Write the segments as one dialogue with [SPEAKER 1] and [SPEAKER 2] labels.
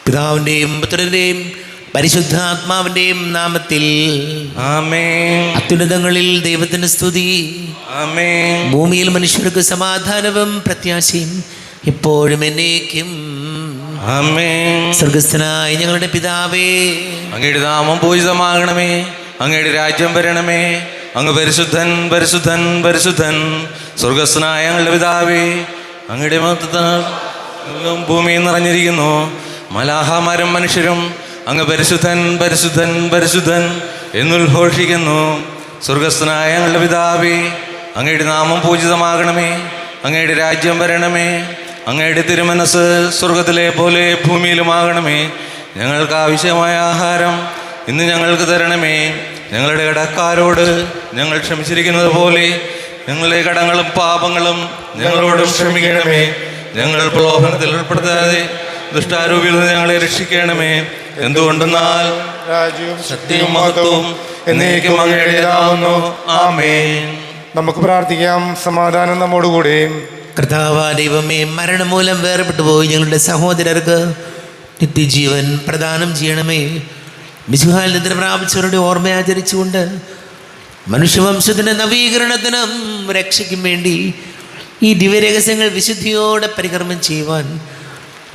[SPEAKER 1] പിതാവിൻ്റെയും പുത്രൻ്റെയും പരിശുദ്ധാത്മാവിൻ്റെയും നാമത്തിൽ
[SPEAKER 2] ആമേൻ.
[SPEAKER 1] അത്യുന്നതങ്ങളിൽ ദൈവത്തിന് സ്തുതി.
[SPEAKER 2] ആമേൻ.
[SPEAKER 1] ഭൂമിയിൽ മനുഷ്യർക്ക് സമാധാനവും പ്രത്യാശയും എപ്പോഴും എന്നേക്കും.
[SPEAKER 2] ആമേൻ.
[SPEAKER 1] സ്വർഗസ്ഥനായ ഞങ്ങളുടെ പിതാവേ,
[SPEAKER 2] അങ്ങയുടെ നാമം പൂജിതമാകണമേ. അങ്ങയുടെ രാജ്യം വരണമേ. അങ്ങ് പരിശുദ്ധൻ പരിശുദ്ധൻ പരിശുദ്ധൻ. സ്വർഗസ്ഥനായ ഞങ്ങളുടെ പിതാവേ, അങ്ങയുടെ മഹത്വത്താൽ ഭൂമിയിൽ നിറഞ്ഞിരിക്കുന്നു. മലാഹമാരും മനുഷ്യരും അങ്ങ് പരിശുദ്ധൻ പരിശുദ്ധൻ പരിശുദ്ധൻ എന്നുദ്ഘോഷിക്കുന്നു. സ്വർഗസ്ഥനായ ഞങ്ങളുടെ പിതാവേ, അങ്ങയുടെ നാമം പൂജിതമാകണമേ. അങ്ങയുടെ രാജ്യം വരണമേ. അങ്ങയുടെ തിരുമനസ് സ്വർഗത്തിലെ പോലെ ഭൂമിയിലുമാകണമേ. ഞങ്ങൾക്ക് ആവശ്യമായ ആഹാരം ഇന്ന് ഞങ്ങൾക്ക് തരണമേ. ഞങ്ങളുടെ കടക്കാരോട് ഞങ്ങൾ ക്ഷമിച്ചിരിക്കുന്നത് പോലെ ഞങ്ങളുടെ കടങ്ങളും പാപങ്ങളും ഞങ്ങളോടും ക്ഷമിക്കണമേ. ഞങ്ങൾ പ്രലോഭനത്തിൽ ഉൾപ്പെടുത്താതെ ദുഷ്ടാരൂപിയിൽ നിന്ന് ഞങ്ങളെ രക്ഷിക്കണമേ. എന്തുകൊണ്ടെന്നാൽ
[SPEAKER 3] രാജ്യവും
[SPEAKER 2] സത്യവും മഹത്വവും എന്നേക്കും അങ്ങയുടേതാവുന്നു. ആമേൻ.
[SPEAKER 3] നമുക്ക് പ്രാർത്ഥിക്കാം. സമാധാനം നമ്മോടുകൂടെ.
[SPEAKER 1] കർത്താവായ ദൈവമേ, മരണം മൂലം വേർപെട്ടു പോയി ഞങ്ങളുടെ സഹോദരർക്ക് നിത്യജീവൻ പ്രദാനം ചെയ്യണമേ. മിശിഹായിൽ നിദ്ര പ്രാപിച്ചവരുടെ ഓർമ്മ ആചരിച്ചുകൊണ്ട് മനുഷ്യവംശത്തിൻ്റെ നവീകരണത്തിനും രക്ഷയ്ക്കും വേണ്ടി ഈ ദിവ്യരഹസ്യങ്ങൾ വിശുദ്ധിയോടെ പരികർമ്മം ചെയ്യുവാൻ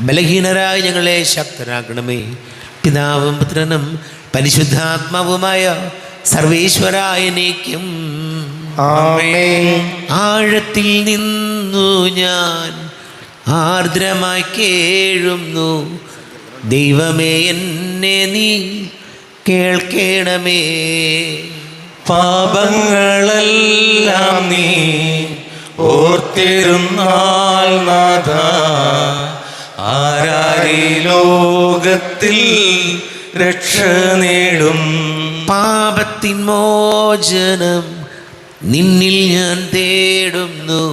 [SPEAKER 1] ബലഹീനരായ ഞങ്ങളെ ശക്തരാക്കണമേ. പിതാവും പുത്രനും പരിശുദ്ധാത്മാവുമായ സർവേശ്വരായ എന്നേക്കും.
[SPEAKER 3] ആമേൻ.
[SPEAKER 1] ആഴത്തിൽ നിന്നു ഞാൻ ആർദ്രമായി കേഴുന്നു. ദൈവമേ, എന്നെ നീ കേൾക്കണമേ.
[SPEAKER 2] പാപങ്ങളെല്ലാം നീ ഓർത്തിരുന്നാൽ നാഥ, ആരാരി ലോകത്തിൽ രക്ഷ നേടും.
[SPEAKER 1] പാപത്തിൻ മോചനം നിന്നിൽ ഞാൻ തേടുന്നു.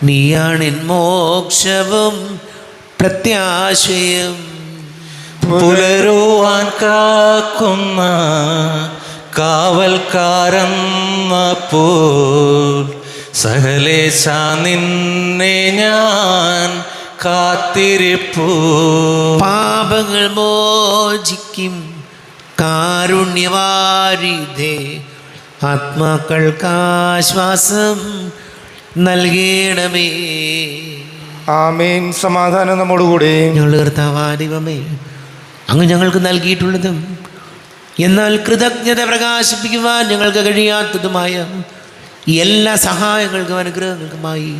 [SPEAKER 1] നീയാണെൻ മോക്ഷവും പ്രത്യാശയും.
[SPEAKER 2] പുലരുവാൻ കാക്കുന്ന കാവൽക്കാരെന്നപ്പോൾ സകലേശ നിന്നെ ഞാൻ കാത്തിരിപ്പൂ.
[SPEAKER 1] പാപങ്ങൾ മോചിക്കും കാരുണ്യവാരിധേ, ആത്മാക്കൾക്കാശ്വാസം നൽകണമേ.
[SPEAKER 3] ആമേൻ. സമാധാനം നമ്മോടുകൂടെ.
[SPEAKER 1] ഞങ്ങളുടെ കർത്താവായ ദൈവമേ, അങ്ങ് ഞങ്ങൾക്ക് നൽകിയിട്ടുള്ളതും എന്നാൽ കൃതജ്ഞത പ്രകാശിപ്പിക്കുവാൻ ഞങ്ങൾക്ക് കഴിയാത്തതുമായ എല്ലാ സഹായങ്ങൾക്കും അനുഗ്രഹങ്ങൾക്കുമായി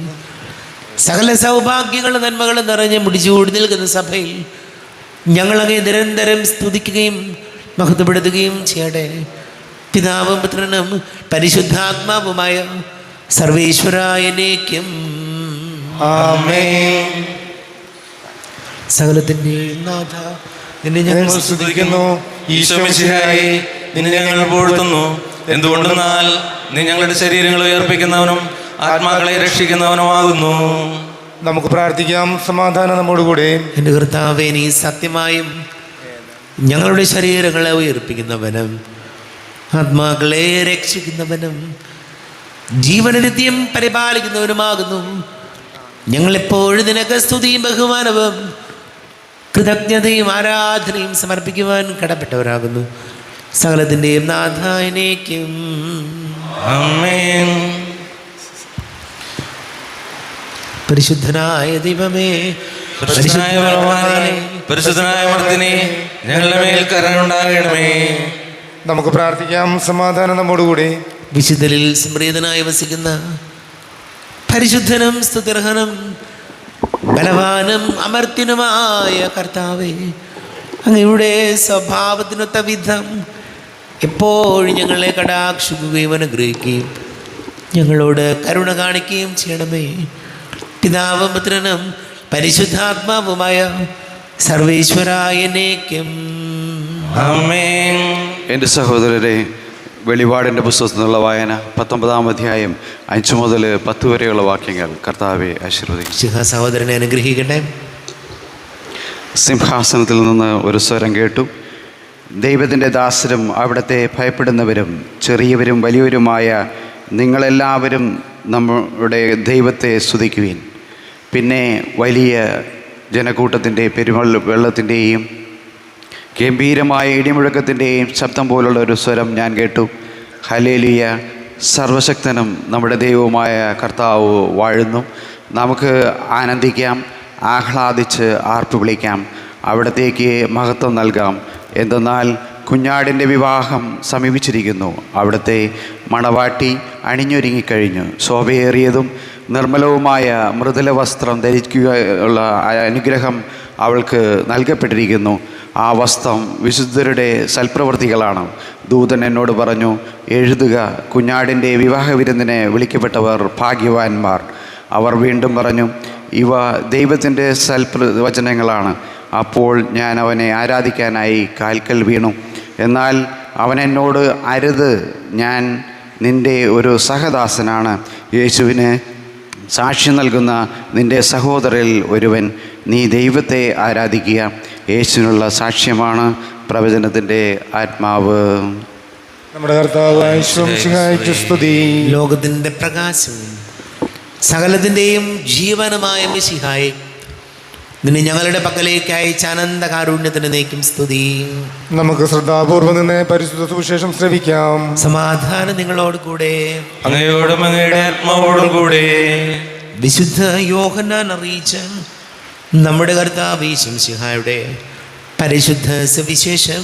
[SPEAKER 1] സകല സൗഭാഗ്യങ്ങളും നന്മകളും നിറഞ്ഞ് മുടിച്ചുകൂടി നിൽക്കുന്ന സഭയിൽ ഞങ്ങളങ്ങേ നിരന്തരം സ്തുതിക്കുകയും മഹത്വപ്പെടുത്തുകയും ചെയ്യട്ടെ. പിതാവും പുത്രനും പരിശുദ്ധാത്മാവുമായ സർവേശ്വരായ എന്നേക്കും.
[SPEAKER 3] ആമേൻ.
[SPEAKER 1] സകലത്തിൻ്റെ നാഥ, നിന്നെ
[SPEAKER 2] ഞങ്ങൾ
[SPEAKER 1] ഞങ്ങൾ
[SPEAKER 2] സ്തുതിക്കുന്നു. ഈശോ മിശിഹായേ, നിന്നെ ഞങ്ങൾ പുകഴ്ത്തുന്നു. എന്തുകൊണ്ടെന്നാൽ നീ ഞങ്ങളുടെ ശരീരങ്ങളെ ഉയർപ്പിക്കുന്നവനും ആത്മാക്കളെ രക്ഷിക്കുന്നവനുമാകുന്നു.
[SPEAKER 3] നമുക്ക് പ്രാർത്ഥിക്കാം. സമാധാനം നമ്മോടുകൂടെ.
[SPEAKER 1] എൻ്റെ കർത്താവേ, നീ സത്യമായും ഞങ്ങളുടെ ശരീരങ്ങളെ ഉയർപ്പിക്കുന്നവനും ആത്മാക്കളെ രക്ഷിക്കുന്നവനും ജീവനനിത്യം പരിപാലിക്കുന്നവനുമാകുന്നു. ഞങ്ങളെപ്പോഴും നിനക്ക് സ്തുതിയും ബഹുമാനവും കൃതജ്ഞതയും ആരാധനയും സമർപ്പിക്കുവാൻ കടപ്പെട്ടവരാകുന്നു. സകലത്തിൻ്റെയും നാഥായനേക്കും.
[SPEAKER 2] ആമേൻ.
[SPEAKER 1] പരിശുദ്ധനായ ദൈവമേ,
[SPEAKER 2] പരിശുദ്ധനായ ഭഗവാനേ, പരിശുദ്ധനായ മർദ്ദിനേ, ഞങ്ങളുടെ മേൽ കരുണയുണ്ടാകണമേ.
[SPEAKER 3] നമുക്ക് പ്രാർത്ഥിക്കാം. സമാധാനം നമ്മോടുകൂടെ.
[SPEAKER 1] വിശുദ്ധരിൽ സംപ്രീതനായി വസിക്കുന്ന പരിശുദ്ധനും സ്തുത്യർഹനും ബലവാനും അമർത്യനുമായ കർത്താവേ, അങ്ങയുടെ സ്വഭാവത്തിനൊത്ത വിധം എപ്പോഴും ഞങ്ങളെ കടാക്ഷിക്കുകയും അനുഗ്രഹിക്കുകയും ഞങ്ങളോട് കരുണ കാണിക്കുകയും ചെയ്യണമേ. പിതാവും പുത്രനും പരിശുദ്ധാത്മാവുമായ സർവേശ്വരായ എന്നേക്കും.
[SPEAKER 2] ആമേൻ.
[SPEAKER 4] എൻ്റെ സഹോദരരെ, വെളിപാടിൻ്റെ പുസ്തകത്തിൽ നിന്നുള്ള വായന 19-ാം അധ്യായം 5 മുതൽ 10 വരെയുള്ള വാക്യങ്ങൾ കർത്താവെ ആശീർവദിക്കും.
[SPEAKER 1] സഹോദരനെ അനുഗ്രഹിക്കട്ടെ.
[SPEAKER 4] സിംഹാസനത്തിൽ നിന്ന് ഒരു സ്വരം കേട്ടു. ദൈവത്തിൻ്റെ ദാസരും അവിടുത്തെ ഭയപ്പെടുന്നവരും ചെറിയവരും വലിയവരുമായ നിങ്ങളെല്ലാവരും നമ്മുടെ ദൈവത്തെ സ്തുതിക്കുവിൻ. പിന്നെ വലിയ ജനക്കൂട്ടത്തിൻ്റെ വെള്ളത്തിൻ്റെയും ഗംഭീരമായ ഇടിമുഴക്കത്തിൻ്റെയും ശബ്ദം പോലുള്ള ഒരു സ്വരം ഞാൻ കേട്ടു. ഹല്ലേലൂയ, സർവശക്തനും നമ്മുടെ ദൈവവുമായ കർത്താവ് വാഴുന്നു. നമുക്ക് ആനന്ദിക്കാം, ആഹ്ലാദിച്ച് ആർപ്പ് വിളിക്കാം, അവിടത്തേക്ക് മഹത്വം നൽകാം. എന്തെന്നാൽ കുഞ്ഞാടിൻ്റെ വിവാഹം സമീപിച്ചിരിക്കുന്നു. അവിടുത്തെ മണവാട്ടി അണിഞ്ഞൊരുങ്ങിക്കഴിഞ്ഞു. ശോഭയേറിയതും നിർമ്മലവുമായ മൃദുല വസ്ത്രം ധരിക്കുകയുള്ള അനുഗ്രഹം അവൾക്ക് നൽകപ്പെട്ടിരിക്കുന്നു. ആ വസ്ത്രം വിശുദ്ധരുടെ സൽപ്രവൃത്തികളാണ്. ദൂതൻ എന്നോട് പറഞ്ഞു, എഴുതുക, കുഞ്ഞാടിൻ്റെ വിവാഹ വിരുന്നിന് വിളിക്കപ്പെട്ടവർ ഭാഗ്യവാന്മാർ. അവർ വീണ്ടും പറഞ്ഞു, ഇവ ദൈവത്തിൻ്റെ സൽവചനങ്ങളാണ്. അപ്പോൾ ഞാൻ അവനെ ആരാധിക്കാനായി കാൽക്കൽ വീണു. എന്നാൽ അവൻ എന്നോട്, അരുത്, ഞാൻ നിൻ്റെ ഒരു സഹദാസനാണ്, യേശുവിന് സാക്ഷ്യം നൽകുന്ന നിൻ്റെ സഹോദരരിൽ ഒരുവൻ. നീ ദൈവത്തെ ആരാധിക്കുക. യേശുവിനുള്ള സാക്ഷ്യമാണ് പ്രവചനത്തിൻ്റെ ആത്മാവ്.
[SPEAKER 3] നമ്മുടെ കർത്താവായ യേശുമിശിഹായ്ക്ക് സ്തുതി.
[SPEAKER 1] ലോകത്തിൻ്റെ പ്രകാശവും സകലത്തിൻ്റെയും ജീവനുമായ മിശിഹായെ, നിന്നെ ഞങ്ങളുടെ പക്കലേക്ക് അയച്ച അനന്ത കാരുണ്യത്തിന് നീക്കും സ്തുതി.
[SPEAKER 3] നമുക്ക് ശ്രദ്ധാപൂർവ്വം നിന്ന് പരിശുദ്ധ സുവിശേഷം ശ്രവിക്കാം.
[SPEAKER 1] സമാധാനം നിങ്ങളോട് കൂടെ.
[SPEAKER 2] അങ്ങയോടും അങ്ങയുടെ ആത്മാവോടും കൂടെ.
[SPEAKER 1] വിശുദ്ധ യോഹന്നാൻ അറിയിച്ച നമ്മുടെ കർത്താവ് മിശിഹായുടെ പരിശുദ്ധ സുവിശേഷം.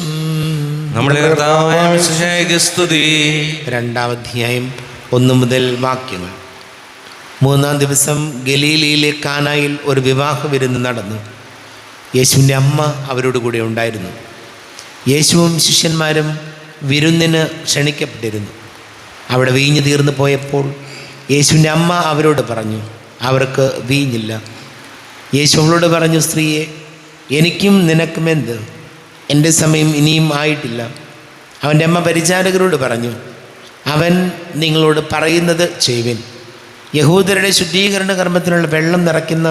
[SPEAKER 2] നമ്മുടെ കർത്താവായ മിശിഹായ്ക്ക് സ്തുതി.
[SPEAKER 1] 2-ാം അധ്യായം 1 മുതൽ വാക്യങ്ങൾ. 3-ാം ദിവസം ഗലീലയിലെ കാനായിൽ ഒരു വിവാഹ വിരുന്ന് നടന്നു. യേശുവിൻ്റെ അമ്മ അവരോട് കൂടെ ഉണ്ടായിരുന്നു. യേശുവും ശിഷ്യന്മാരും വിരുന്നിന് ക്ഷണിക്കപ്പെട്ടിരുന്നു. അവിടെ വീഞ്ഞ് തീർന്നു പോയപ്പോൾ യേശുവിൻ്റെ അമ്മ അവരോട് പറഞ്ഞു, അവർക്ക് വീഞ്ഞില്ല. യേശു അവളോട് പറഞ്ഞു, സ്ത്രീയെ, എനിക്കും നിനക്കും എന്ത്? എൻ്റെ സമയം ഇനിയും ആയിട്ടില്ല. അവൻ്റെ അമ്മ പരിചാരകരോട് പറഞ്ഞു, അവൻ നിങ്ങളോട് പറയുന്നത് ചെയ്യുവിൻ. യഹൂദരുടെ ശുദ്ധീകരണ കർമ്മത്തിനുള്ള വെള്ളം നിറയ്ക്കുന്ന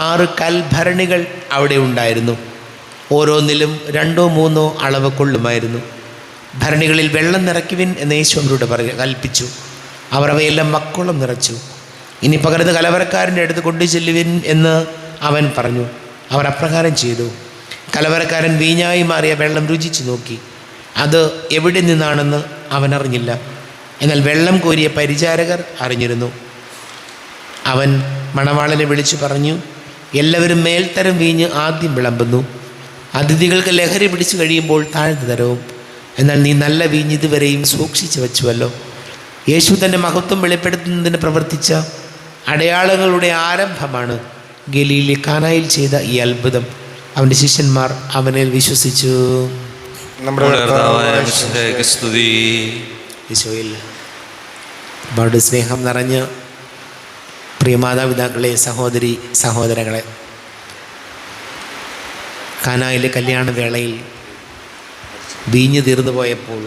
[SPEAKER 1] 6 കൽഭരണികൾ അവിടെ ഉണ്ടായിരുന്നു. ഓരോന്നിലും 2-3 അളവ് കൊള്ളുമായിരുന്നു. ഭരണികളിൽ വെള്ളം നിറയ്ക്കുവിൻ എന്ന് യേശു അവരോട് കൽപ്പിച്ചു. അവർ അവയെല്ലാം മക്കോളം നിറച്ചു. ഇനി പകർന്ന് കലവറക്കാരൻ്റെ അടുത്ത് കൊണ്ടു ചെല്ലുവിൻ എന്ന് അവൻ പറഞ്ഞു. അവർ അപ്രകാരം ചെയ്തു. കലവറക്കാരൻ വീഞ്ഞായി മാറിയ വെള്ളം രുചിച്ചു നോക്കി. അത് എവിടെ നിന്നാണെന്ന് അവൻ അറിഞ്ഞില്ല. എന്നാൽ വെള്ളം കോരിയ പരിചാരകർ അറിഞ്ഞിരുന്നു. അവൻ മണവാളനെ വിളിച്ചു പറഞ്ഞു, എല്ലാവരും മേൽത്തരം വീഞ്ഞ് ആദ്യം വിളമ്പുന്നു, അതിഥികൾക്ക് ലഹരി പിടിച്ചു കഴിയുമ്പോൾ താഴ്ന്ന തരവും. എന്നാൽ നീ നല്ല വീഞ്ഞ് ഇതുവരെയും സൂക്ഷിച്ചു വച്ചുവല്ലോ. യേശു തൻ്റെ മഹത്വം വെളിപ്പെടുത്തുന്നതിന് പ്രവർത്തിച്ച അടയാളങ്ങളുടെ ആരംഭമാണ് ഗലീലി കാനായിൽ ചെയ്ത ഈ അത്ഭുതം. അവൻ്റെ ശിഷ്യന്മാർ അവനിൽ വിശ്വസിച്ചു.
[SPEAKER 3] നമ്മുടെ കർത്താവായ
[SPEAKER 2] മിശിഹായ്ക്ക് സ്തുതി.
[SPEAKER 1] ഈശോയിൽ ഒരുപാട് സ്നേഹം നിറഞ്ഞ പ്രിയ മാതാപിതാക്കളെ, സഹോദരി സഹോദരങ്ങളെ, കാനായിലെ കല്യാണ വേളയിൽ വീഞ്ഞ് തീർന്നു പോയപ്പോൾ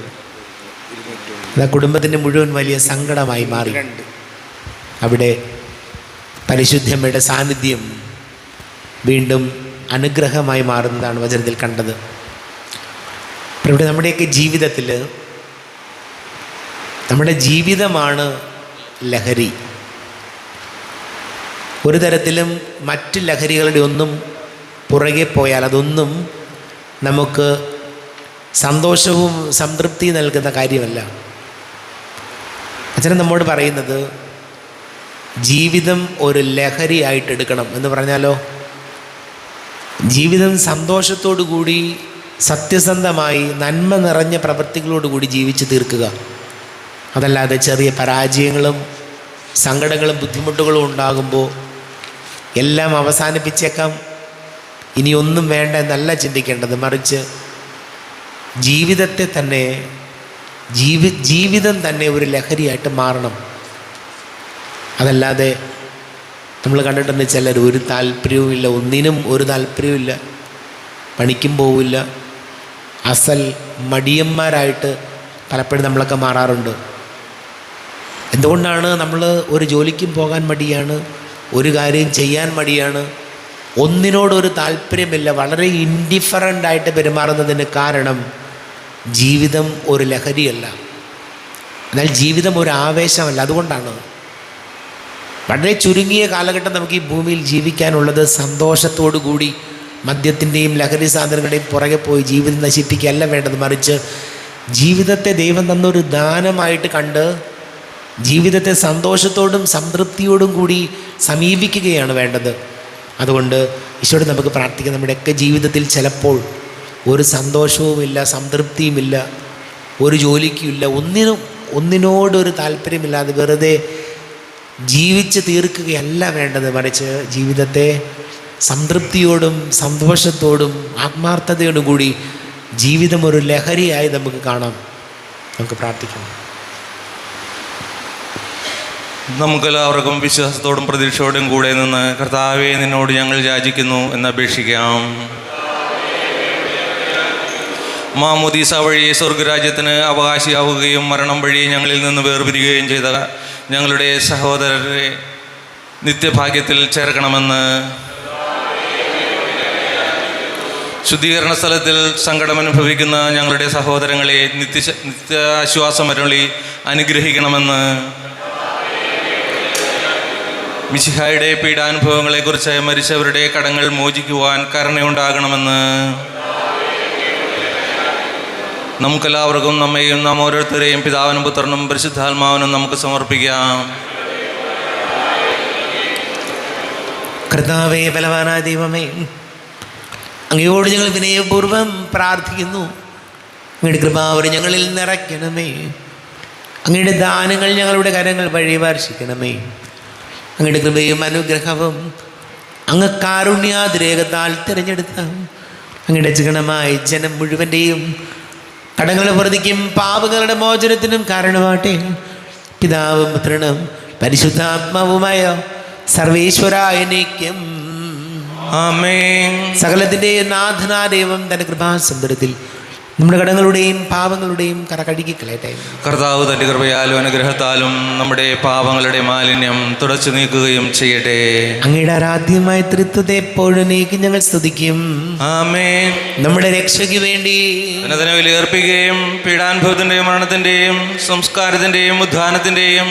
[SPEAKER 1] അത് കുടുംബത്തിൻ്റെ മുഴുവൻ വലിയ സങ്കടമായി മാറി. അവിടെ പരിശുദ്ധമ്മയുടെ സാന്നിധ്യം വീണ്ടും അനുഗ്രഹമായി മാറുന്നതാണ് വചനത്തിൽ കണ്ടത്. ഇവിടെ നമ്മുടെയൊക്കെ ജീവിതത്തിൽ നമ്മുടെ ജീവിതമാണ് ലഹരി. ഒരു തരത്തിലും മറ്റ് ലഹരികളുടെ ഒന്നും പുറകെ പോയാൽ അതൊന്നും നമുക്ക് സന്തോഷവും സംതൃപ്തി നൽകുന്ന കാര്യമല്ല. അച്ഛൻ നമ്മോട് പറയുന്നത് ജീവിതം ഒരു ലഹരിയായിട്ട് എടുക്കണം എന്ന് പറഞ്ഞാലോ, ജീവിതം സന്തോഷത്തോടു കൂടി സത്യസന്ധമായി നന്മ നിറഞ്ഞ പ്രവൃത്തികളോടുകൂടി ജീവിച്ച് തീർക്കുക. അതല്ലാതെ ചെറിയ പരാജയങ്ങളും സങ്കടങ്ങളും ബുദ്ധിമുട്ടുകളും ഉണ്ടാകുമ്പോൾ എല്ലാം അവസാനിപ്പിച്ചേക്കാം, ഇനി ഒന്നും വേണ്ട എന്നല്ല ചിന്തിക്കേണ്ടത്. മറിച്ച് ജീവിതത്തെ തന്നെ ജീവിതം തന്നെ ഒരു ലഹരിയായിട്ട് മാറണം. അതല്ലാതെ നമ്മൾ കണ്ടിട്ടുണ്ട് ചിലർ ഒരു താല്പര്യവുമില്ല, ഒന്നിനും ഒരു താല്പര്യവുമില്ല, പണിക്കും പോവില്ല, അസൽ മടിയന്മാരായിട്ട് പലപ്പോഴും നമ്മളൊക്കെ മാറാറുണ്ട്. എന്തുകൊണ്ടാണ്? നമ്മൾ ഒരു ജോലിക്കും പോകാൻ മടിയാണ്, ഒരു കാര്യം ചെയ്യാൻ മടിയാണ്, ഒന്നിനോടൊരു താല്പര്യമില്ല, വളരെ ഇൻഡിഫറൻ്റായിട്ട് പെരുമാറുന്നതിന് കാരണം ജീവിതം ഒരു ലഹരിയല്ല, എന്നാൽ ജീവിതം ഒരു ആവേശമല്ല. അതുകൊണ്ടാണ് വളരെ ചുരുങ്ങിയ കാലഘട്ടം നമുക്ക് ഈ ഭൂമിയിൽ ജീവിക്കാനുള്ളത് സന്തോഷത്തോടു കൂടി മദ്യത്തിൻ്റെയും ലഹരി സാധനങ്ങളുടെയും പുറകെ പോയി ജീവിതം നശിപ്പിക്കുകയല്ല വേണ്ടത്. മറിച്ച് ജീവിതത്തെ ദൈവം തന്നൊരു ദാനമായിട്ട് കണ്ട് ജീവിതത്തെ സന്തോഷത്തോടും സംതൃപ്തിയോടും കൂടി സമീപിക്കുകയാണ് വേണ്ടത്. അതുകൊണ്ട് ഈശോയോട് നമുക്ക് പ്രാർത്ഥിക്കാം. നമ്മുടെയൊക്കെ ജീവിതത്തിൽ ചിലപ്പോൾ ഒരു സന്തോഷവുമില്ല, സംതൃപ്തിയുമില്ല, ഒരു ജോലിക്കുമില്ല, ഒന്നിനോടൊരു താല്പര്യമില്ലാതെ വെറുതെ ജീവിച്ച് തീർക്കുകയല്ല വേണ്ടത്. മറിച്ച് ജീവിതത്തെ സംതൃപ്തിയോടും സന്തോഷത്തോടും ആത്മാർത്ഥതയോടും കൂടി ജീവിതം ഒരു ലഹരിയായി നമുക്ക് കാണാം. നമുക്ക് പ്രാർത്ഥിക്കാം.
[SPEAKER 2] നമുക്കെല്ലാവർക്കും വിശ്വാസത്തോടും പ്രതീക്ഷയോടും കൂടെ നിന്ന് കർത്താവേ, നിന്നോട് ഞങ്ങൾ യാചിക്കുന്നു എന്നപേക്ഷിക്കാം. മാമോദീസ വഴി സ്വർഗരാജ്യത്തിന് അവകാശിയാവുകയും മരണം വഴി ഞങ്ങളിൽ നിന്ന് വേർപിരിയുകയും ചെയ്ത ഞങ്ങളുടെ സഹോദരരെ നിത്യഭാഗ്യത്തിൽ ചേർക്കണമെന്ന്, ശുദ്ധീകരണ സ്ഥലത്തിൽ സങ്കടമനുഭവിക്കുന്ന ഞങ്ങളുടെ സഹോദരങ്ങളെ നിത്യാശ്വാസമരുളി അനുഗ്രഹിക്കണമെന്ന്, മിശിഹായുടെ പീഡാനുഭവങ്ങളെക്കുറിച്ച് മരിച്ചവരുടെ കടങ്ങൾ മോചിക്കുവാൻ കരുണയുണ്ടാകണമെന്ന്, നമുക്കെല്ലാവർക്കും നമ്മെയും നാം ഓരോരുത്തരെയും പിതാവിനും പുത്രനും പരിശുദ്ധാത്മാവിനും നമുക്ക് സമർപ്പിക്കാം.
[SPEAKER 1] കർത്താവേ, ബലവാനായ ദൈവമേ, അങ്ങയോട് ഞങ്ങൾ വിനയപൂർവ്വം പ്രാർത്ഥിക്കുന്നു. അങ്ങയുടെ കൃപാവരം ഞങ്ങളിൽ നിറയ്ക്കണമേ. അങ്ങയുടെ ദാനങ്ങൾ ഞങ്ങളുടെ കരങ്ങൾ വഴി വർഷിക്കണമേ. അങ്ങയുടെ കൃപയും അനുഗ്രഹവും അങ്ങ് കാരുണ്യാതിരേകത്താൽ തിരഞ്ഞെടുത്ത അങ്ങയുടെ ചികണമായ ജനം മുഴുവൻ്റെയും കടങ്ങളുടെ പ്രതിക്കും പാപങ്ങളുടെ മോചനത്തിനും കാരണമാട്ടെ. പിതാവും പുത്രനും പരിശുദ്ധാത്മാവുമായ സർവേശ്വരായ നീക്കം
[SPEAKER 2] ആമേൻ.
[SPEAKER 1] സകലത്തിൻ്റെ നാഥനായ ദൈവം തൻ്റെ കൃപാസമുദ്രത്തിൽ നമ്മുടെ കടങ്ങളുടെയും പാപങ്ങളുടെയും കറ കഴുകിക്കളയട്ടെ.
[SPEAKER 2] കർത്താവ് തൻ്റെ കൃപയാലും അനുഗ്രഹത്താലും നമ്മുടെ പാപങ്ങളുടെ മാലിന്യം തുടച്ചു നീക്കുകയും ചെയ്യട്ടെ.
[SPEAKER 1] അങ്ങയുടെ ആരാധ്യമായ തൃത്വത്തെ എപ്പോഴും നീക്കി ഞങ്ങൾ സ്തുതിക്കും.
[SPEAKER 2] ആമേൻ.
[SPEAKER 1] നമ്മുടെ രക്ഷയ്ക്ക് വേണ്ടി
[SPEAKER 2] അതിനെ ബലിയർപ്പിക്കുകയും പീഡാനുഭവത്തിൻ്റെയും മരണത്തിൻ്റെയും സംസ്കാരത്തിൻ്റെയും ഉദ്ധാനത്തിൻ്റെയും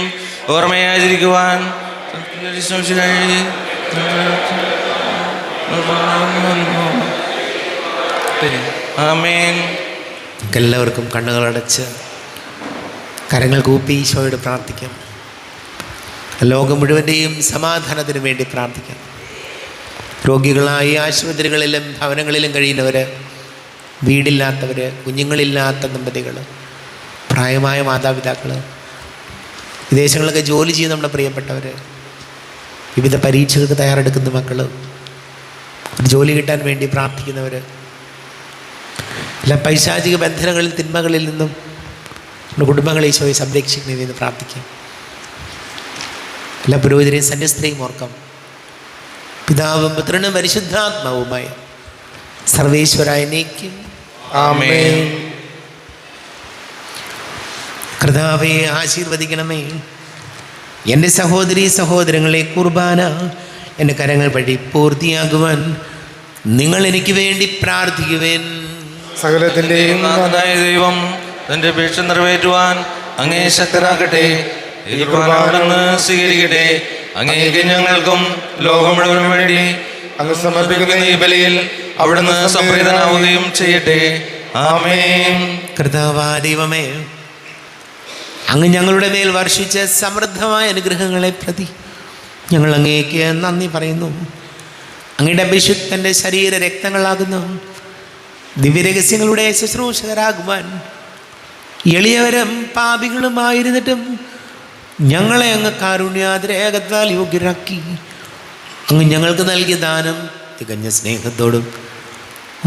[SPEAKER 2] ഓർമ്മയാചരിക്കുവാൻ ആമേൻ.
[SPEAKER 1] എല്ലാവർക്കും കണ്ണുകളടച്ച് കരങ്ങൾ കൂപ്പി ഈശോയോട് പ്രാർത്ഥിക്കാം. ലോകം മുഴുവൻ്റെയും സമാധാനത്തിന് വേണ്ടി പ്രാർത്ഥിക്കാം. രോഗികളായി ആശുപത്രികളിലും ഭവനങ്ങളിലും കഴിയുന്നവർ, വീടില്ലാത്തവർ, കുഞ്ഞുങ്ങളില്ലാത്ത ദമ്പതികൾ, പ്രായമായ മാതാപിതാക്കൾ, വിദേശങ്ങളിലൊക്കെ ജോലി ചെയ്യുന്ന നമ്മുടെ പ്രിയപ്പെട്ടവർ, വിവിധ പരീക്ഷകൾക്ക് തയ്യാറെടുക്കുന്ന മക്കൾ, ജോലി കിട്ടാൻ വേണ്ടി പ്രാർത്ഥിക്കുന്നവർ, എല്ലാ പൈശാചിക ബന്ധനങ്ങളിൽ തിന്മകളിൽ നിന്നും നമ്മുടെ കുടുംബങ്ങളെ ഈശോയെ സംരക്ഷിക്കണമെന്ന് പ്രാർത്ഥിക്കാം. എല്ലാ പുരോഹിതരെയും സന്യസ്തരെയും ഓർക്കാം. പിതാവും പുത്രനും പരിശുദ്ധാത്മാവുമായ സർവേശ്വരായ നീക്കും
[SPEAKER 2] ആമേൻ.
[SPEAKER 1] കർത്താവേ, ആശീർവദിക്കണമേ. എൻ്റെ സഹോദരീ സഹോദരങ്ങളെ, കുർബാന എൻ്റെ കരങ്ങൾ വഴി പൂർത്തിയാകുവാൻ നിങ്ങൾ എനിക്ക് വേണ്ടി പ്രാർത്ഥിക്കുവേൻ.
[SPEAKER 3] സകലത്തിൻ്റെയും
[SPEAKER 2] നാഥനായ ദൈവം തൻ്റെ അപേക്ഷ നിറവേറ്റുവാൻ അങ്ങേ ശക്തരാക്കട്ടെ. ഈ കുർബാന അവിടുന്ന് സ്വീകരിക്കട്ടെ. അങ്ങേക്ക് ഞങ്ങൾക്കും ലോകം മുഴുവനും വേണ്ടി
[SPEAKER 3] അങ്ങ് സമർപ്പിക്കുന്ന
[SPEAKER 2] ഈ ബലിയിൽ അവിടുന്ന് സംപ്രീതനാവുകയും ചെയ്യട്ടെ. ആമേൻ.
[SPEAKER 1] കർത്താവായ ദൈവമേ, അങ്ങ് ഞങ്ങളുടെ മേൽ വർഷിച്ച സമൃദ്ധമായ അനുഗ്രഹങ്ങളെ പ്രതി ഞങ്ങൾ അങ്ങേക്ക് നന്ദി പറയുന്നു. അങ്ങയുടെ അഭിഷിക്തൻ്റെ ശരീര രക്തങ്ങളാകുന്നു ദിവ്യരഹസ്യങ്ങളുടെ ശുശ്രൂഷകരാകുവാൻ എളിയവരും പാപികളുമായിരുന്നിട്ടും ഞങ്ങളെ അങ്ങ് കാരുണ്യാതിരേകത്താൽ യോഗ്യരാക്കി. അങ്ങ് ഞങ്ങൾക്ക് നൽകിയ ദാനം തികഞ്ഞ സ്നേഹത്തോടും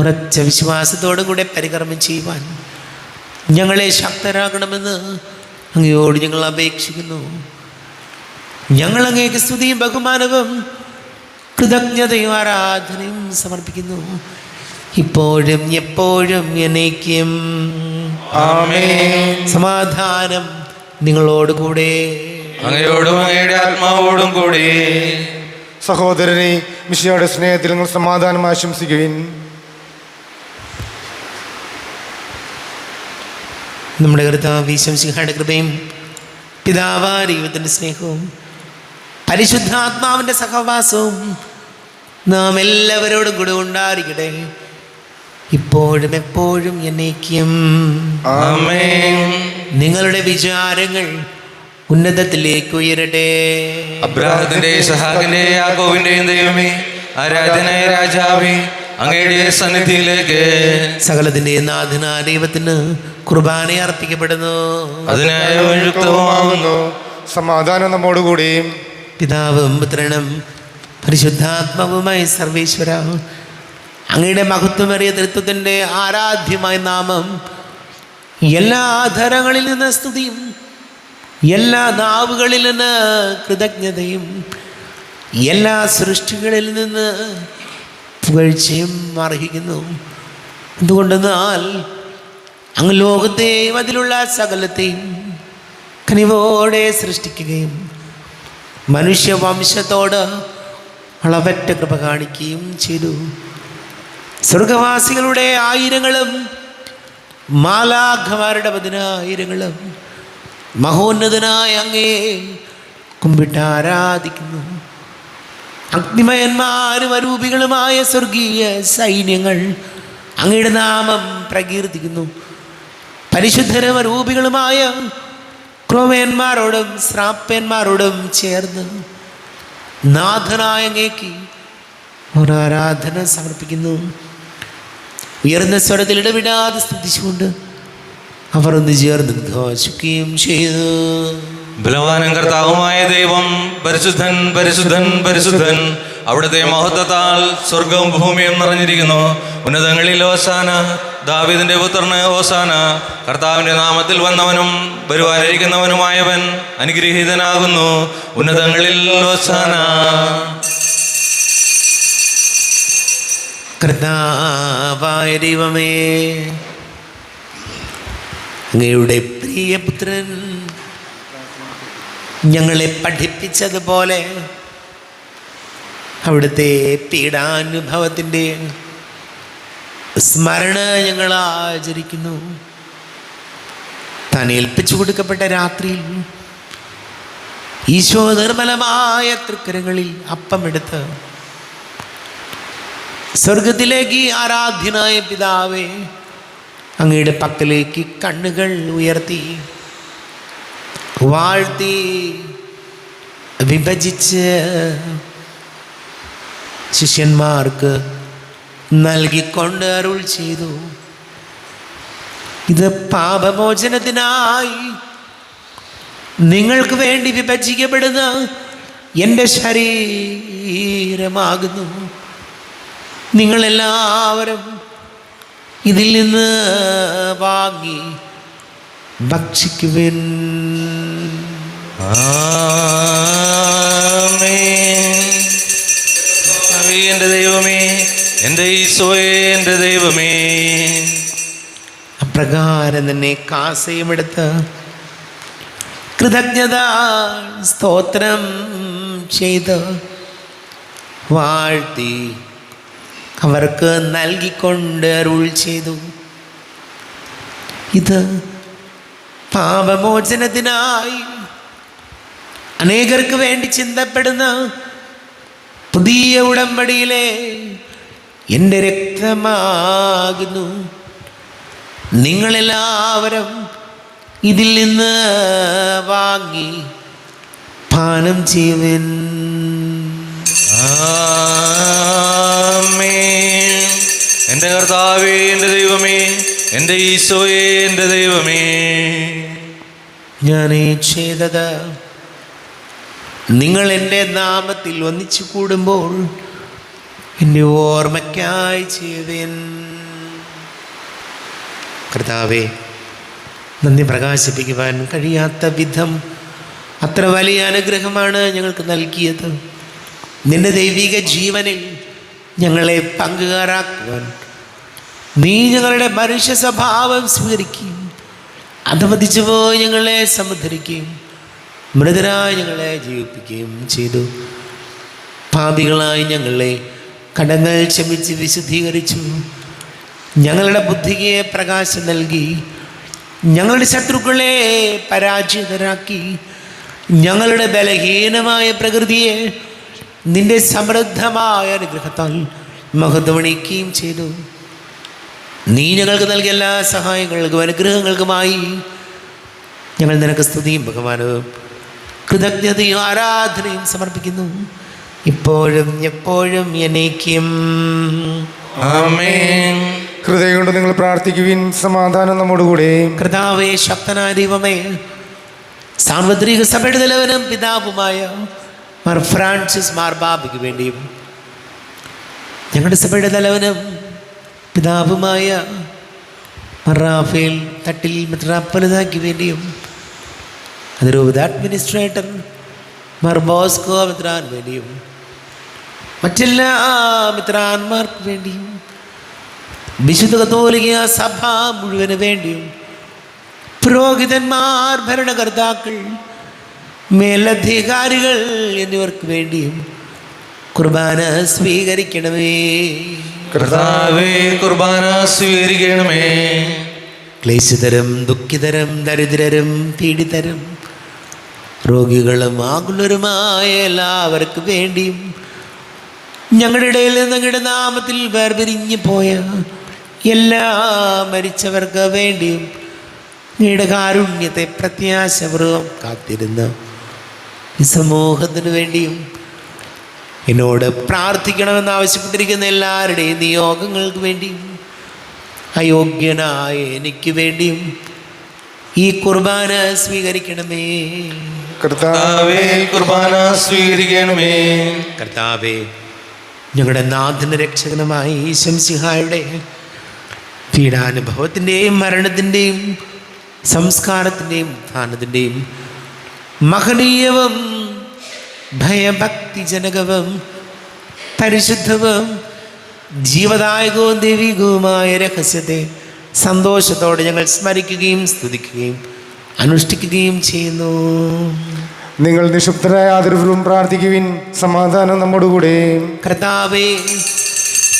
[SPEAKER 1] ഉറച്ച വിശ്വാസത്തോടും കൂടെ പരികർമ്മം ചെയ്യുവാൻ ഞങ്ങളെ ശക്തരാക്കണമെന്ന് അങ്ങയോട് ഞങ്ങൾ അപേക്ഷിക്കുന്നു. ഞങ്ങൾ അങ്ങേക്ക് സ്തുതിയും ബഹുമാനവും കൃതജ്ഞതയും ആരാധനയും സമർപ്പിക്കുന്നു, ഇപ്പോഴും എപ്പോഴും എന്നേക്കും.
[SPEAKER 2] ആമേൻ.
[SPEAKER 1] സമാധാനം നിങ്ങളോടുകൂടെ.
[SPEAKER 2] അങ്ങയോടും അങ്ങയുടെ ആത്മാവോടും കൂടി.
[SPEAKER 3] സഹോദരനെ, മിശിഹായുടെ സ്നേഹത്തിൽ നിങ്ങൾ സമാധാനം ആശംസിക്കുവിൻ.
[SPEAKER 1] നമ്മുടെ കർത്താവ് ഈശോ മിശിഹായുടെ കൃപയും പിതാവായ ദൈവത്തിൻ്റെ സ്നേഹവും പരിശുദ്ധാത്മാവിൻ്റെ സഹവാസവും നാം എല്ലാവരോടും കൂടെ ഉണ്ടായിരിക്കട്ടെ, ഇപ്പോഴും എപ്പോഴും എന്നേക്കും.
[SPEAKER 2] ആമേൻ.
[SPEAKER 1] നിങ്ങളുടെ വിചാരങ്ങൾ ഉന്നതത്തിലേക്ക് ഉയരട്ടെ.
[SPEAKER 2] അബ്രാഹത്തിന്റെ ഇസ്ഹാക്കിന്റെ യാക്കോബിന്റെയും ദൈവമേ, ആരാധനായ രാജാവേ, അങ്ങയുടെ സന്നിധിയിലേക്ക്
[SPEAKER 1] സകലത്തിന്റെ നാഥനായ ദൈവത്തിന് കുർബാന അർപ്പിക്കപ്പെടുന്നു.
[SPEAKER 2] അതിനായി യുക്തവുമാകുന്നു.
[SPEAKER 3] സമാധാനം നമ്മോടുകൂടി.
[SPEAKER 1] പിതാവും പുത്രനും പരിശുദ്ധാത്മാവുമായി സർവേശ്വര, അങ്ങയുടെ മഹത്വമേറിയ തൃത്വത്തിൻ്റെ ആരാധ്യമായ നാമം എല്ലാ ആധാരങ്ങളിൽ നിന്ന് സ്തുതിയും എല്ലാ നാവുകളിൽ നിന്ന് കൃതജ്ഞതയും എല്ലാ സൃഷ്ടികളിൽ നിന്ന് പുകഴ്ചയും അർഹിക്കുന്നു. എന്തുകൊണ്ടെന്നാൽ അങ്ങ് ലോകത്തെയും അതിലുള്ള സകലത്തെയും കനിവോടെ സൃഷ്ടിക്കുകയും മനുഷ്യവംശത്തോട് അളവറ്റ കൃപ കാണിക്കുകയും ചെയ്തു. സ്വർഗവാസികളുടെ ആയിരങ്ങളും മാലാഖമാരുടെ 10,000 മഹോന്നതനായ അങ്ങേ കുമ്പിട്ട് ആരാധിക്കുന്നു. അഗ്നിമയന്മാരും അരൂപികളുമായ സ്വർഗീയ സൈന്യങ്ങൾ അങ്ങയുടെ നാമം പ്രകീർത്തിക്കുന്നു. പരിശുദ്ധരും അരൂപികളുമായ ക്രോവേന്മാരോടും ശ്രാപ്പന്മാരോടും ചേർന്ന് നാഥനായ അങ്ങേക്ക് ഒരു ആരാധന സമർപ്പിക്കുന്നു. ഉയർന്ന സ്വരത്തിൽ ഇടവിടാതെ സ്തുതിച്ചുകൊണ്ട് അവർ ഒന്ന് ചേർന്ന് ഘോഷിക്കുകയും ചെയ്തു.
[SPEAKER 2] ബലവാനും കർത്താവുമായ ദൈവം പരിശുദ്ധൻ പരിശുദ്ധൻ പരിശുദ്ധൻ, അവിടുത്തെ മഹത്വത്താൽ സ്വർഗവും ഭൂമിയും നിറഞ്ഞിരിക്കുന്നു. ഉന്നതങ്ങളിൽ ഹോസാന, ദാവീദിന്റെ പുത്രന് ഹോസാന. കർത്താവിന്റെ നാമത്തിൽ വന്നവനും വരുവാനിരിക്കുന്നവനുമായവൻ അനുഗ്രഹീതനാകുന്നു. ഉന്നതങ്ങളിൽ ഹോസാന.
[SPEAKER 1] കർത്താവായ ദൈവമേ, അങ്ങയുടെ പ്രിയപുത്രൻ ഞങ്ങളെ പഠിപ്പിച്ചതുപോലെ അവിടുത്തെ പീഡാനുഭവത്തിൻ്റെ സ്മരണ ഞങ്ങൾ ആചരിക്കുന്നു. താൻ ഏൽപ്പിച്ചു കൊടുക്കപ്പെട്ട രാത്രിയിൽ ഈശോ നിർമ്മലമായ തൃക്കരങ്ങളിൽ അപ്പമെടുത്ത് സ്വർഗത്തിലേക്ക് ആരാധ്യനായ പിതാവേ, അങ്ങയുടെ പക്കലേക്ക് കണ്ണുകൾ ഉയർത്തി വാഴ്ത്തി വിഭജിച്ച് ശിഷ്യന്മാർക്ക് നൽകിക്കൊണ്ട് അരുൾ ചെയ്തു, ഇത് പാപമോചനത്തിനായി നിങ്ങൾക്ക് വേണ്ടി വിഭജിക്കപ്പെടുന്ന എൻ്റെ ശരീരമാകുന്നു. നിങ്ങളെല്ലാവരും ഇതിൽ നിന്ന് വാങ്ങി ഭക്ഷിക്കുവിൻ.
[SPEAKER 2] എൻ്റെ ദൈവമേ, എൻ്റെ ഈശോയേ, എൻ്റെ ദൈവമേ.
[SPEAKER 1] അപ്രകാരം തന്നെ കാസയുമെടുത്ത് കൃതജ്ഞത സ്തോത്രം ചെയ്ത് വാഴ്ത്തി അവർക്ക് നൽകിക്കൊണ്ട് അരുൾ ചെയ്തു, ഇത് പാപമോചനത്തിനായി അനേകർക്ക് വേണ്ടി ചിന്തപ്പെടുന്ന പുതിയ ഉടമ്പടിയിലെ എൻ്റെ രക്തമാകുന്നു. നിങ്ങളെല്ലാവരും ഇതിൽ നിന്ന് വാങ്ങി പാനം ചെയ്യുവിൻ.
[SPEAKER 2] എൻ്റെ കർത്താവേ, എൻ്റെ ദൈവമേ, എൻ്റെ ഈശോയേ, എൻ്റെ ദൈവമേ.
[SPEAKER 1] ഞാൻ ചെയ്തത് നിങ്ങൾ എൻ്റെ നാമത്തിൽ ഒന്നിച്ചു കൂടുമ്പോൾ എൻ്റെ ഓർമ്മയ്ക്കായി ചെയ്യുവിൻ. കർത്താവേ, നന്ദി പ്രകാശിപ്പിക്കുവാൻ കഴിയാത്ത വിധം അത്ര വലിയ അനുഗ്രഹമാണ് ഞങ്ങൾക്ക് നൽകിയത്. നിന്റെ ദൈവിക ജീവനിൽ ഞങ്ങളെ പങ്കുകാരാക്കുവാൻ നീ ഞങ്ങളുടെ മനുഷ്യ സ്വഭാവം സ്വീകരിക്കുകയും അധപതിച്ചു പോയി ഞങ്ങളെ സമുദ്ധരിക്കുകയും മൃതരായി ഞങ്ങളെ ജീവിപ്പിക്കുകയും ചെയ്തു. പാപികളായി ഞങ്ങളെ കടങ്ങൾ ക്ഷമിച്ച് വിശുദ്ധീകരിച്ചു. ഞങ്ങളുടെ ബുദ്ധിക്ക് പ്രകാശം നൽകി ഞങ്ങളുടെ ശത്രുക്കളെ പരാജിതരാക്കി ഞങ്ങളുടെ ബലഹീനമായ പ്രകൃതിയെ നിന്റെ സമൃദ്ധമായ അനുഗ്രഹത്താൽ മഹത്വമണിക്കുകയും ചെയ്തു. നീ ഞങ്ങൾക്ക് നൽകിയ എല്ലാ സഹായങ്ങൾക്കും അനുഗ്രഹങ്ങൾക്കുമായി ഞങ്ങൾ നിനക്ക് സ്തുതിയും ബഹുമാനവും കൃതജ്ഞതയും ആരാധനയും സമർപ്പിക്കുന്നു, ഇപ്പോഴും എപ്പോഴും എന്നേക്കും.
[SPEAKER 2] ആമേൻ.
[SPEAKER 3] ഹൃദയം കൊണ്ട് നിങ്ങൾ പ്രാർത്ഥിക്കുവിൻ. സമാധാനം നമ്മോടുകൂടെ.
[SPEAKER 1] കർത്താവേ, ശക്തനായ ദൈവമേ, സാർവത്രിക സഭയുടെ തലവനും പിതാവുമായ മാർ ഫ്രാൻസിസ് മാർബാബയ്ക്ക് വേണ്ടിയും ഞങ്ങളുടെ സഭയുടെ തലവനും പിതാവുമായ മാർ റാഫേൽ തട്ടിൽ മെത്രാപ്പൊലീത്തായ്ക്ക് വേണ്ടിയും അതിരൂപത അഡ്മിനിസ്ട്രേറ്റർ മാർ ബോസ്കോ മെത്രാൻ വേണ്ടിയും മറ്റെല്ലാ മെത്രാന്മാർക്ക് വേണ്ടിയും വിശുദ്ധ കത്തോലിക്ക സഭ മുഴുവന് വേണ്ടിയും പുരോഹിതന്മാർ, ഭരണകർത്താക്കൾ, മേലധികാരികൾ എന്നിവർക്ക് വേണ്ടിയും കുർബാന സ്വീകരിക്കണമേ.
[SPEAKER 2] കർത്താവേ, കുർബാന സ്വീകരിക്കണമേ.
[SPEAKER 1] ക്ലേശിതരും ദുഃഖിതരും ദരിദ്രരും പീഡിതരും രോഗികളും ആകുലരുമായ എല്ലാവർക്കും വേണ്ടിയും ഞങ്ങളുടെ ഇടയിൽ നിന്ന് അങ്ങയുടെ നാമത്തിൽ വേർപിരിഞ്ഞു പോയ എല്ലാ മരിച്ചവർക്ക് വേണ്ടിയും അങ്ങയുടെ കാരുണ്യത്തെ പ്രത്യാശപൂർവം കാത്തിരുന്ന ഈ സമൂഹത്തിനു വേണ്ടിയും എന്നോട് പ്രാർത്ഥിക്കണമെന്ന് ആവശ്യപ്പെട്ടിരിക്കുന്ന എല്ലാവരുടെയും നിയോഗങ്ങൾക്ക് വേണ്ടിയും അയോഗ്യനായ എനിക്ക് വേണ്ടിയും ഈ കുർബാന സ്വീകരിക്കണമേ.
[SPEAKER 2] കർത്താവേ, കുർബാന സ്വീകരിക്കണമേ.
[SPEAKER 1] കർത്താവേ, ഞങ്ങളുടെ നാഥന രക്ഷകനുമായ ഈശംസിഹായുടെ പീഡാനുഭവത്തിൻ്റെയും മരണത്തിൻ്റെയും സംസ്കാരത്തിൻ്റെയും ഉത്ഥാനത്തിൻ്റെയും മഹനീയവും ഭയഭക്തിജനകവും പരിശുദ്ധവും ജീവദായകവും ദൈവികവുമായ രഹസ്യത്തെ സന്തോഷത്തോടെ ഞങ്ങൾ സ്മരിക്കുകയും സ്തുതിക്കുകയും അനുഷ്ഠിക്കുകയും ചെയ്യുന്നു.
[SPEAKER 3] നിങ്ങൾ നിശബ്ദരായ ആദരവിലും പ്രാർത്ഥിക്കുവിൻ. സമാധാനം നമ്മോടുകൂടെ.
[SPEAKER 1] കർത്താവേ,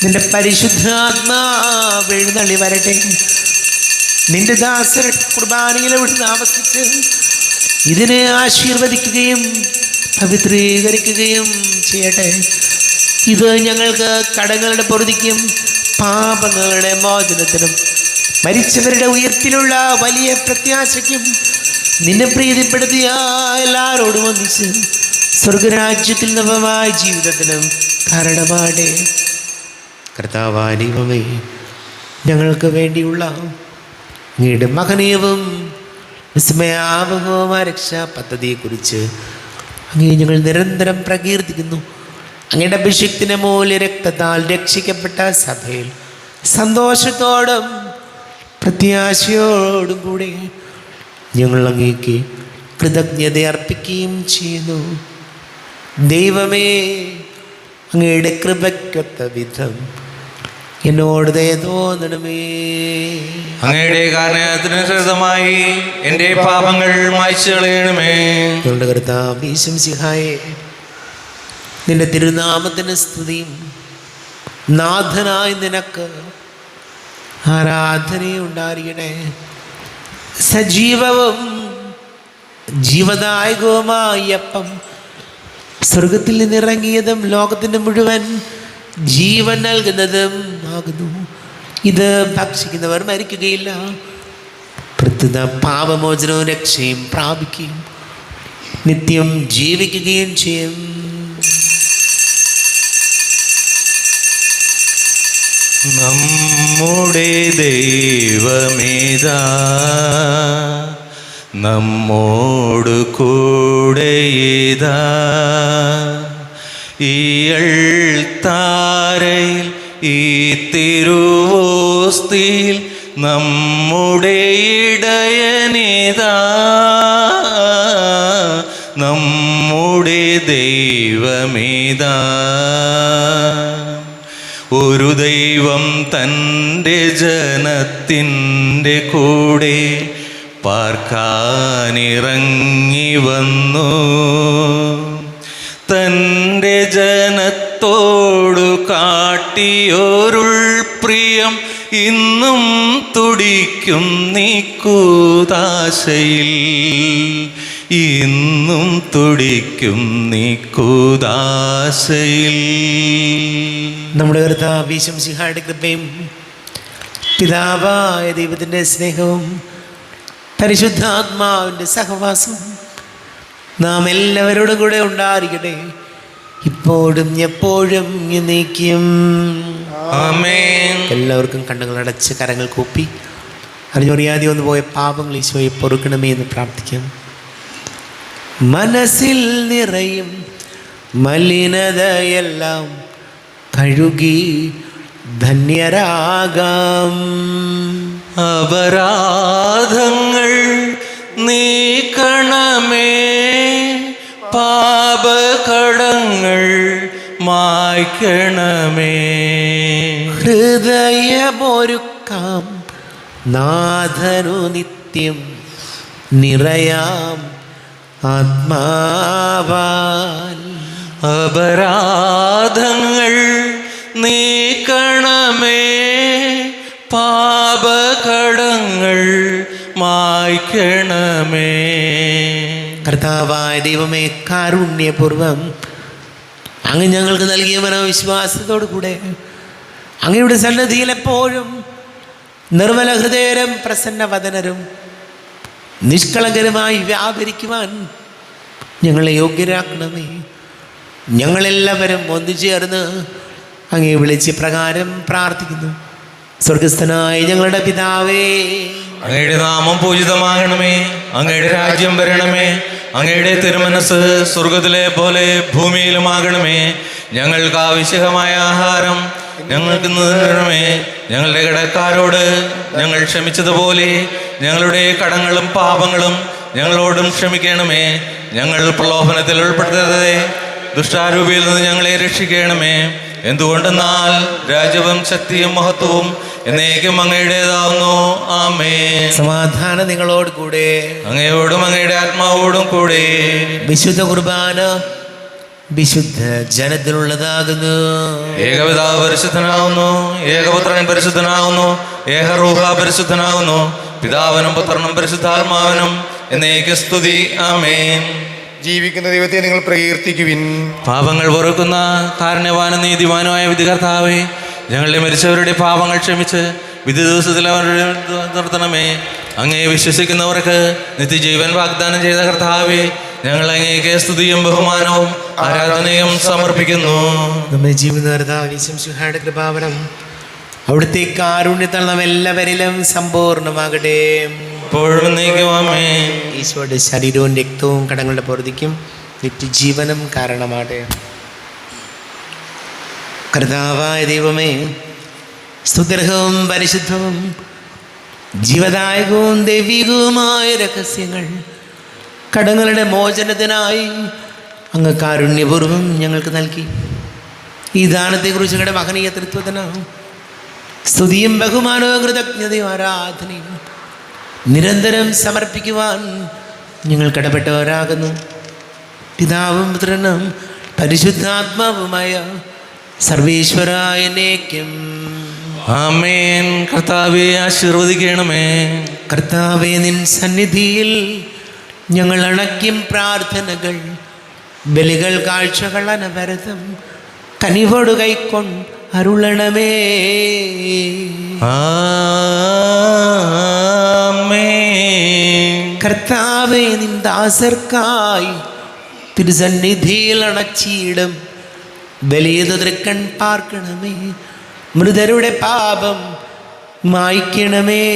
[SPEAKER 1] നിന്റെ പരിശുദ്ധാത്മാവ് എഴുന്നള്ളി വരട്ടെ. നിന്റെ ദാസർ കുർബാനയിൽ അവിടുന്ന് ആവസിച്ച് ഇതിനെ ആശീർവദിക്കുകയും പവിത്രീകരിക്കുകയും ചെയ്യട്ടെ. ഇത് ഞങ്ങൾക്ക് കടങ്ങളുടെ പൊറുതിക്കും പാപങ്ങളുടെ മോചനത്തിനും മരിച്ചവരുടെ ഉയർത്തിലുള്ള വലിയ പ്രത്യാശയ്ക്കും നിന്നെ പ്രീതിപ്പെടുത്തിയ എല്ലാവരോടും ഒന്നിച്ച് സ്വർഗരാജ്യത്തിൽ നവമായ ജീവിതത്തിനും കാരണമാടേ. കർത്താവായ ദൈവമേ, ഞങ്ങൾക്ക് വേണ്ടിയുള്ള അങ്ങയുടെ മഹനീയവും വിസ്മയാവഹവുമായ രക്ഷാ പദ്ധതിയെക്കുറിച്ച് അങ്ങേ ഞങ്ങൾ നിരന്തരം പ്രകീർത്തിക്കുന്നു. അങ്ങയുടെ അഭിഷിക്തന്റെ മൂല്യ രക്തത്താൽ രക്ഷിക്കപ്പെട്ട സഭയിൽ സന്തോഷത്തോടും പ്രത്യാശയോടും കൂടെ ഞങ്ങൾ അങ്ങേക്ക് കൃതജ്ഞത അർപ്പിക്കുകയും ചെയ്യുന്നു. ദൈവമേ, അങ്ങയുടെ കൃപയ്ക്കൊത്ത വിധം എന്നോട് ദയ തോന്നണമേ.
[SPEAKER 2] അങ്ങയുടെ കാരണത്തിനനുസൃതമായി എൻ്റെ പാപങ്ങൾ മായ്ച്ചു കളയണമേ.
[SPEAKER 1] ഞങ്ങളുടെ കർത്താവ് ഈശംസിഹായെ, നിന്റെ തിരുനാമത്തിന് സ്തുതിയും നാഥനായി നിനക്ക് ആരാധനയുണ്ടായിരിക്കണേ. സജീവവും ജീവദായകവുമായ അപ്പം സ്വർഗത്തിൽ നിന്നിറങ്ങിയതും ലോകത്തിന് മുഴുവൻ ജീവൻ നൽകുന്നതും ആകുന്നു. ഇത് ഭക്ഷിക്കുന്നവർ മരിക്കുകയില്ല, പ്രത്യുത പാപമോചനവും രക്ഷയും പ്രാപിക്കുകയും നിത്യം ജീവിക്കുകയും ചെയ്യും.
[SPEAKER 2] നമ്മുടെ ദൈവമേതാ, നമ്മോട് കൂടെയേതാ, ഈയൾത്താരയിൽ ഈ തിരുവോസ്തിയിൽ നമ്മുടെ ഇടയനേതാ, നമ്മുടെ ദൈവമേതാ. ഒരു ദൈവം തൻ്റെ ജനത്തിൻ്റെ കൂടെ പാർക്കാനിറങ്ങി വന്നു. തൻ്റെ ജനത്തോടു കാട്ടിയൊരുൾ പ്രിയം ഇന്നും തുടിക്കും നീക്കൂതാശയിൽ. ഇന്നും തുടിക്കും നീ കൂദാശയിൽ.
[SPEAKER 1] നമ്മുടെ കർത്താവ് ഈശോമിശിഹായുടെ കൃപയും പിതാവായ ദൈവത്തിൻ്റെ സ്നേഹവും പരിശുദ്ധാത്മാവിൻ്റെ സഹവാസവും നാം എല്ലാവരോടും കൂടെ ഉണ്ടായിരിക്കട്ടെ, ഇപ്പോഴും എപ്പോഴും എന്നേക്കും.
[SPEAKER 2] ആമേൻ.
[SPEAKER 1] എല്ലാവർക്കും കണ്ണുകൾ അടച്ച് കരങ്ങൾ കൂപ്പി അറിഞ്ഞറിയാതെ ഒന്ന് പോയ പാപങ്ങൾ ഈശോയെ പൊറുക്കണമേ എന്ന് പ്രാർത്ഥിക്കാം. മനസ്സിൽ നിറയും മലിനതയെല്ലാം കഴുകി ധന്യരാകാം.
[SPEAKER 2] അപരാധങ്ങൾ നീക്കണമേ, പാപകടങ്ങൾ മായ്ക്കണമേ.
[SPEAKER 1] ഹൃദയമൊരുക്കാം നാഥനു നിത്യം നിറയാം ആത്മാവാൽ.
[SPEAKER 2] അപരാധങ്ങൾ നീക്കണമേ, പാപകടങ്ങൾ മായ്ക്കണമേ.
[SPEAKER 1] കർത്താവായ ദൈവമേ, കാരുണ്യപൂർവം അങ്ങ് ഞങ്ങൾക്ക് നൽകിയ മനോവിശ്വാസത്തോടു കൂടെ അങ്ങയുടെ സന്നദ്ധിയിൽ എപ്പോഴും നിർമ്മല ഹൃദയരും പ്രസന്നവദനരും നിഷ്കളങ്കരുമായി വ്യാപരിക്കുവാൻ ഞങ്ങളെ യോഗ്യരാക്കണമേ. ഞങ്ങളെല്ലാവരും ഒന്നുചേർന്ന് അങ്ങേ വിളിച്ച് പ്രകാരം പ്രാർത്ഥിക്കുന്നു. സ്വർഗസ്ഥനായ ഞങ്ങളുടെ പിതാവേ,
[SPEAKER 2] അങ്ങയുടെ നാമം പൂജിതമാകണമേ, അങ്ങയുടെ രാജ്യം വരണമേ, അങ്ങയുടെ തിരുമനസ് സ്വർഗത്തിലെ പോലെ ഭൂമിയിലുമാകണമേ. ഞങ്ങൾക്ക് ആവശ്യമായ ആഹാരം ഞങ്ങൾക്ക് ഇന്ന് തരണമേ. ഞങ്ങളുടെ കടക്കാരോട് ഞങ്ങൾ ക്ഷമിച്ചതുപോലെ ഞങ്ങളുടെ കടങ്ങളും പാപങ്ങളും ഞങ്ങളോടും ക്ഷമിക്കണമേ. ഞങ്ങൾ പ്രലോഭനത്തിൽ ഉൾപ്പെടുത്തരുതേ, ദുഷ്ടാരൂപിയിൽ നിന്ന് ഞങ്ങളെ രക്ഷിക്കണമേ. എന്തുകൊണ്ടെന്നാൽ രാജ്യവും ശക്തിയും മഹത്വവും എന്നേക്കും അങ്ങയുടേതാവുന്നു. ആമേൻ.
[SPEAKER 1] സമാധാനം നിങ്ങളോട് കൂടെ,
[SPEAKER 2] അങ്ങയോടും അങ്ങയുടെ ആത്മാവോടും കൂടെ.
[SPEAKER 1] വിശുദ്ധ കുർബാന വിശുദ്ധ ജനത്തിനുള്ളതാകുന്നു.
[SPEAKER 2] ഏകപിതാവ് പരിശുദ്ധനാകുന്നു, ഏകപുത്രൻ പരിശുദ്ധനാകുന്നു, ഏകറൂഹ പരിശുദ്ധനാകുന്നു. പിതാവിനും പുത്രനും പരിശുദ്ധാത്മാവിനും എന്നേക്ക് സ്തുതി. ആമേൻ.
[SPEAKER 3] ജീവിക്കുന്ന ദൈവത്തെ നിങ്ങൾ പ്രകീർത്തിക്കുവിൻ.
[SPEAKER 2] പാപങ്ങൾ പൊറുക്കുന്ന കാരുണ്യവാനും നീതിമാനുമായ വിധികർത്താവേ, ഞങ്ങളുടെ മരിച്ചവരുടെ പാപങ്ങൾ ക്ഷമിച്ച് വിധി ദിവസത്തിൽ അവരുടെ നിർത്തണമേ. അങ്ങേ വിശ്വസിക്കുന്നവർക്ക് നിത്യജീവൻ വാഗ്ദാനം ചെയ്ത കർത്താവേ, ഞങ്ങൾ അങ്ങേക്ക് സ്തുതിയും ബഹുമാനവും ആരാധനയും സമർപ്പിക്കുന്നു.
[SPEAKER 1] നമ്മുടെ ജീവിതയുടെ കൃപാവരം അവിടുത്തെ കാരുണ്യത്താൽ നാം എല്ലാവരിലും സമ്പൂർണ്ണമാകട്ടെ.
[SPEAKER 2] ഇപ്പോഴും നീക്കും. ആമേൻ.
[SPEAKER 1] ഈശോയുടെ ശരീരവും രക്തവും കടങ്ങളുടെ പൊറുതിക്കും നിത്യജീവനം കാരണമാകട്ടെ. കർത്താവായ ദൈവമേ, സ്തുത്യർഹവും പരിശുദ്ധവും ജീവദായകവും ദൈവികവുമായ രഹസ്യങ്ങൾ കടങ്ങളുടെ മോചനത്തിനായി അങ്ങ് കാരുണ്യപൂർവ്വം ഞങ്ങൾക്ക് നൽകി. ഈ ദാനത്തെക്കുറിച്ച് ഞങ്ങളുടെ മഹനീയ തൃത്വത്തിന് സ്തുതിയും ബഹുമാനവും കൃതജ്ഞതയും ആരാധനയും നിരന്തരം സമർപ്പിക്കുവാൻ ഞങ്ങൾ കടപ്പെട്ടവരാകുന്നു. പിതാവും പുത്രനും പരിശുദ്ധാത്മാവുമായ സർവേശ്വരായ എന്നേക്കും.
[SPEAKER 2] ആമേൻ. കർത്താവെ ആശീർവദിക്കണമേ.
[SPEAKER 1] കർത്താവേ, നിൻ സന്നിധിയിൽ ഞങ്ങൾ അണയ്ക്കും പ്രാർത്ഥനകൾ, ബലികൾ, കാഴ്ചകൾ അനവരതം കനിവോട് കൈക്കൊണ്ട് അരുളണമേ.
[SPEAKER 2] ആമേൻ.
[SPEAKER 1] കർത്താവേ, നിൻ ദാസർക്കായി തിരുസന്നിധിയിൽ അണച്ചിടും ബലിയത് തൃക്കൺ പാർക്കണമേ. മൃതരുടെ പാപം മായ്ക്കണമേ.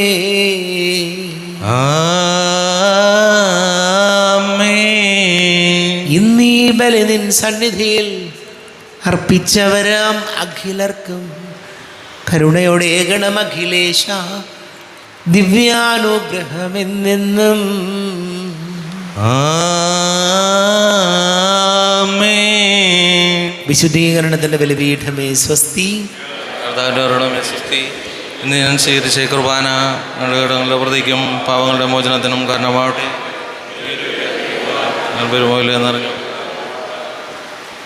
[SPEAKER 2] ആമേൻ.
[SPEAKER 1] ഇന്നീ ബലി നിൻ സന്നിധിയിൽ അർപ്പിച്ചവരാം അഖിലർക്കും കരുണയോടെ ഏകണം അഖിലേശ, ദിവ്യാനുഗ്രഹമെന്നെന്നും.
[SPEAKER 2] ആമേൻ.
[SPEAKER 1] വിശുദ്ധീകരണത്തിൻ്റെ ബലിപീഠമേ സ്വസ്തി.
[SPEAKER 2] ഇന്ന് ഞാൻ സ്വീകരിച്ച കുർബാന ഞങ്ങളുടെ പ്രതിക്കും പാവങ്ങളുടെ മോചനത്തിനും കാരണമാവട്ടെ. എന്നറിഞ്ഞു